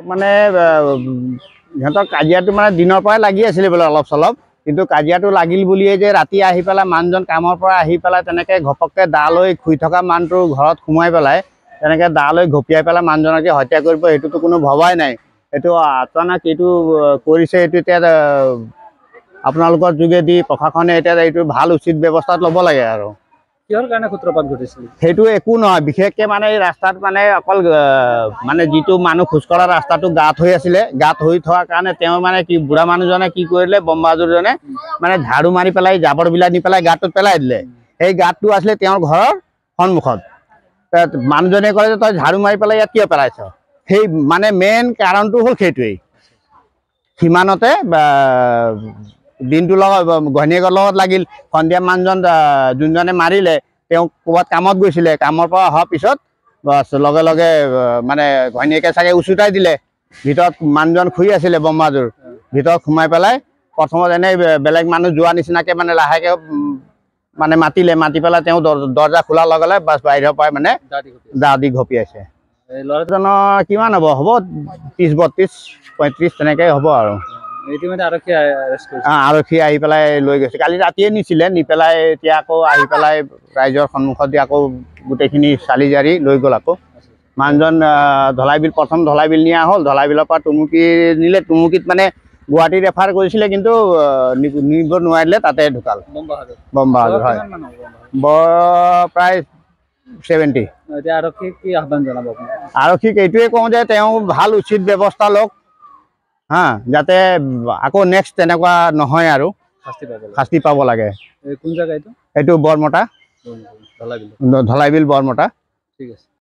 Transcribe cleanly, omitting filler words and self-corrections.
মানে সিহঁতৰ কাজিয়াটো মানে দিনৰ পৰাই লাগি আছিলে বোলে অলপ চলপ, কিন্তু কাজিয়াটো লাগিল বুলিয়ে যে ৰাতি আহি পেলাই মানুহজন কামৰ পৰা আহি পেলাই তেনেকৈ ঘপককৈ দা লৈ শুই থকা মানুহটো ঘৰত সোমাই পেলাই তেনেকৈ দা লৈ ঘপিয়াই পেলাই মানুহজনকে হত্যা কৰিব, সেইটোতো কোনো ভবাই নাই। এইটো আচানক এইটো কৰিছে, এইটো এতিয়া আপোনালোকৰ যোগেদি প্ৰশাসনে এতিয়া এইটো ভাল উচিত ব্যৱস্থাত ল'ব লাগে আৰু। কিহৰ কাৰণে সূত্ৰপাত ঘটিছিল সেইটো একো নহয়, বিশেষকৈ মানে এই ৰাস্তাত মানে অকল মানে যিটো মানুহ খোজকঢ়া ৰাস্তাটো গাঁত হৈ আছিলে, গাঁত হৈ থকাৰ কাৰণে তেওঁ মানে কি বুঢ়া মানুহজনে কি কৰিলে, বম বাহাদুৰজনে মানে ঝাৰু মাৰি পেলাই জাবৰবিলাক নি পেলাই গাঁতটোত পেলাই দিলে। সেই গাঁতটো আছিলে তেওঁৰ ঘৰৰ সন্মুখত। মানুহজনে ক'লে যে তই ঝাৰু মাৰি পেলাই ইয়াত কিয় পেলাইছ? সেই মানে মেইন কাৰণটো হ'ল সেইটোৱেই। সিমানতে দিনটোৰ লগত ঘৈণীয়েকৰ লগত লাগিল। সন্ধিয়া মানুহজন যোনজনে মাৰিলে তেওঁ ক'ৰবাত কামত গৈছিলে, কামৰ পৰা অহাৰ পিছত লগে লগে মানে ঘৈণীয়েকে চাগে উচুটাই দিলে। ভিতৰত মানুহজন শুই আছিলে বম বাহাদুৰ, ভিতৰত সোমাই পেলাই প্ৰথমত এনেই বেলেগ মানুহ যোৱা নিচিনাকৈ মানে লাহেকৈ মানে মাতিলে, মাতি পেলাই তেওঁ দৰ্জা খোলাৰ লগে লগে বাছ বাহিৰৰ পৰাই মানে দা দি ঘপিয়াইছে। ল'ৰাজনৰ কিমান হ'ব, 30-32, 35 তেনেকৈ হ'ব আৰু। আৰক্ষী আহি পেলাই লৈ গৈছে, কালি ৰাতিয়ে নিছিলে, নি পেলাই এতিয়া আকৌ আহি পেলাই ৰাইজৰ সন্মুখত দি আকৌ গোটেইখিনি চালি জাৰি লৈ গ'ল। আকৌ মানুহজন ধলাইবিল, প্ৰথম ধলাইবিল নিয়া হ'ল, ধলাইবিলৰ পৰা টুমুকি নিলে, টুমুকিত মানে গুৱাহাটী ৰেফাৰ কৰিছিলে কিন্তু নিব নোৱাৰিলে, তাতে ঢুকাল বম বাহাদুৰ। হয়, প্ৰায় 70। আৰক্ষীক এইটোৱে কওঁ যে তেওঁ ভাল উচিত ব্যৱস্থা লওক, হা, যাতে আকৌ নেক্সট তেনেকুৱা নহয় আৰু শাস্তি পাব লাগে। এইটো বৰমতা, ধলাইবিল বৰমতা। ঠিক আছে।